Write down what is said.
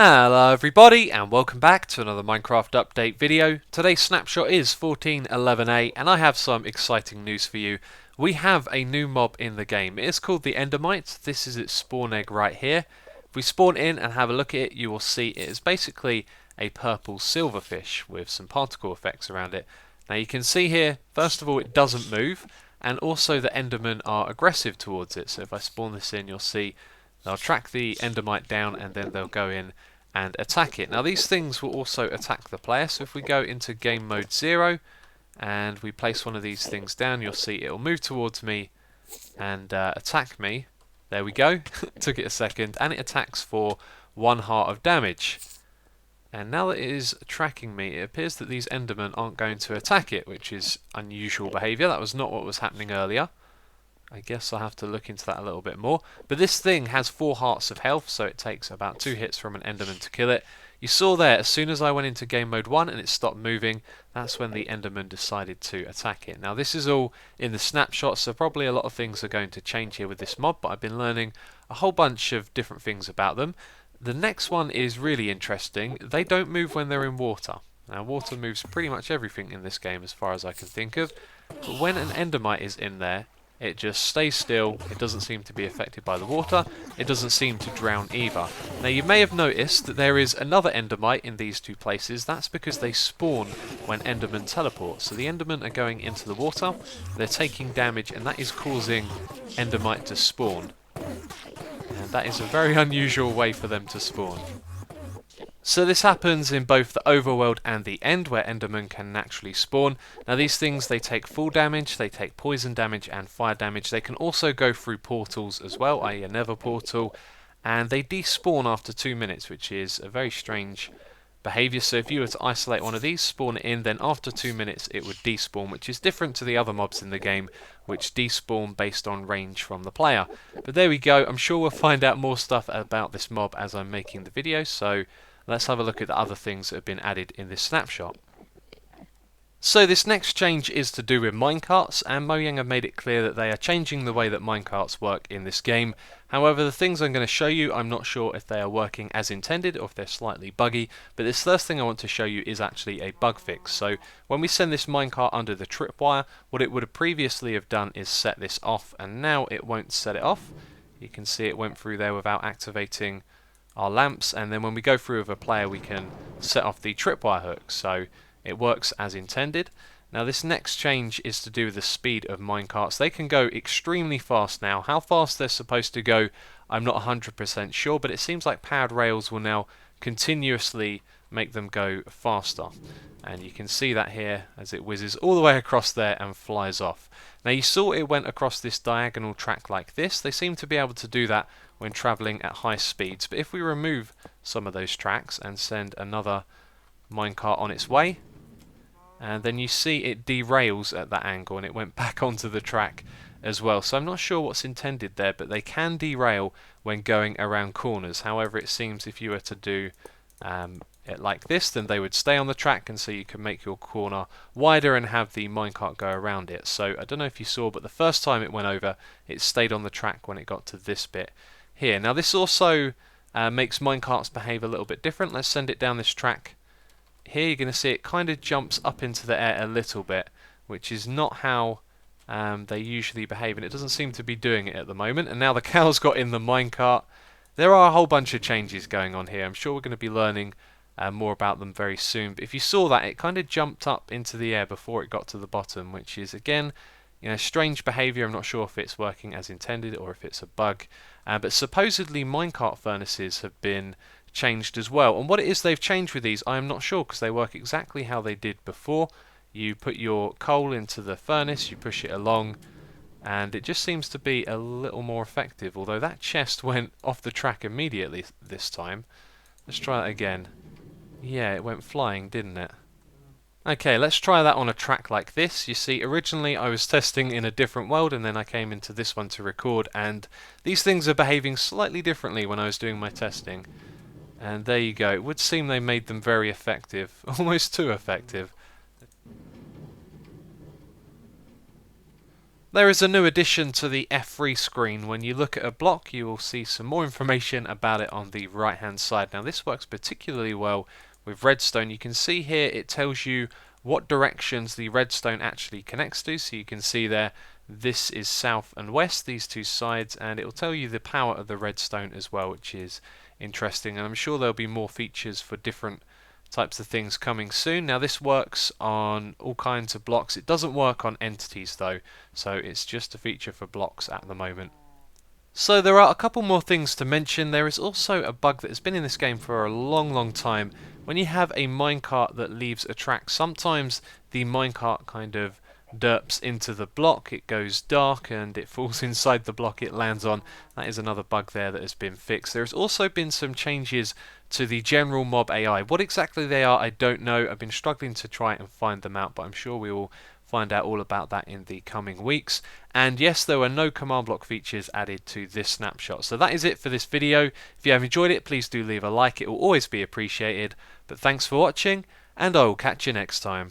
Hello everybody and welcome back to another Minecraft update video. Today's snapshot is 1411a and I have some exciting news for you. We have a new mob in the game. It is called the Endermite. This is its spawn egg right here. If we spawn in and have a look at it, you will see it is basically a purple silverfish with some particle effects around it. Now you can see here, first of all, it doesn't move, and also the Endermen are aggressive towards it. So if I spawn this in, you'll see they'll track the Endermite down and then they'll go in and attack it. Now these things will also attack the player, so if we go into game mode 0 and we place one of these things down, you'll see it'll move towards me and attack me. There we go. Took it a second, and it attacks for 1 heart of damage. And now that it is tracking me, it appears that these Endermen aren't going to attack it, which is unusual behaviour. That was not what was happening earlier. I guess I'll have to look into that a little bit more. But this thing has 4 hearts of health, so it takes about 2 hits from an Enderman to kill it. You saw there, as soon as I went into game mode 1 and it stopped moving, that's when the Enderman decided to attack it. Now this is all in the snapshot, so probably a lot of things are going to change here with this mob, but I've been learning a whole bunch of different things about them. The next one is really interesting. They don't move when they're in water. Now water moves pretty much everything in this game as far as I can think of, but when an Endermite is in there, it just stays still. It doesn't seem to be affected by the water. It doesn't seem to drown either. Now you may have noticed that there is another Endermite in these two places. That's because they spawn when Endermen teleport. So the Endermen are going into the water, they're taking damage, and that is causing Endermite to spawn. And that is a very unusual way for them to spawn. So this happens in both the overworld and the end, where Endermen can naturally spawn. Now these things, they take full damage, they take poison damage and fire damage. They can also go through portals as well, i.e. a nether portal, and they despawn after 2 minutes, which is a very strange behaviour. So if you were to isolate one of these, spawn it in, then after 2 minutes it would despawn, which is different to the other mobs in the game, which despawn based on range from the player. But there we go. I'm sure we'll find out more stuff about this mob as I'm making the video, so let's have a look at the other things that have been added in this snapshot. So this next change is to do with minecarts, and Mojang have made it clear that they are changing the way that minecarts work in this game. However, the things I'm going to show you, I'm not sure if they are working as intended or if they're slightly buggy, but this first thing I want to show you is actually a bug fix. So when we send this minecart under the tripwire, what it would have previously have done is set this off, and now it won't set it off. You can see it went through there without activating our lamps, and then when we go through with a player we can set off the tripwire hook, so it works as intended. Now this next change is to do with the speed of minecarts. They can go extremely fast now. How fast they're supposed to go, I'm not 100% sure, but it seems like powered rails will now continuously make them go faster. And you can see that here as it whizzes all the way across there and flies off. Now you saw it went across this diagonal track like this. They seem to be able to do that when travelling at high speeds, but if we remove some of those tracks and send another minecart on its way, and then you see it derails at that angle and it went back onto the track as well. So I'm not sure what's intended there, but they can derail when going around corners. However, it seems if you were to do it like this, then they would stay on the track, and so you can make your corner wider and have the minecart go around it. So I don't know if you saw, but the first time it went over, it stayed on the track when it got to this bit here. Now this also makes minecarts behave a little bit different. Let's send it down this track. Here you're going to see it kind of jumps up into the air a little bit, which is not how they usually behave, and it doesn't seem to be doing it at the moment. And now the cow's got in the minecart. There are a whole bunch of changes going on here. I'm sure we're going to be learning more about them very soon. But if you saw that, it kind of jumped up into the air before it got to the bottom, which is again, strange behaviour. I'm not sure if it's working as intended or if it's a bug. But supposedly minecart furnaces have been changed as well. And what it is they've changed with these, I am not sure, because they work exactly how they did before. You put your coal into the furnace, you push it along, and it just seems to be a little more effective. Although that chest went off the track immediately this time. Let's try that again. Yeah, it went flying, didn't it? Okay, let's try that on a track like this. You see, originally I was testing in a different world, and then I came into this one to record, and these things are behaving slightly differently when I was doing my testing. And there you go. It would seem they made them very effective, almost too effective. There is a new addition to the F3 screen. When you look at a block, you will see some more information about it on the right hand side. Now this works particularly well with redstone. You can see here it tells you what directions the redstone actually connects to. So you can see there, this is south and west, these two sides, and it will tell you the power of the redstone as well, which is interesting. And I'm sure there'll be more features for different types of things coming soon. Now this works on all kinds of blocks. It doesn't work on entities though, so it's just a feature for blocks at the moment. So there are a couple more things to mention. There is also a bug that has been in this game for a long time. When you have a minecart that leaves a track, sometimes the minecart kind of derps into the block, it goes dark and it falls inside the block it lands on. That is another bug there that has been fixed. There's also been some changes to the general mob AI. What exactly they are, I don't know. I've been struggling to try and find them out, but I'm sure we will find out all about that in the coming weeks. And yes, there were no command block features added to this snapshot. So that is it for this video. If you have enjoyed it, please do leave a like. It will always be appreciated. But thanks for watching, and I will catch you next time.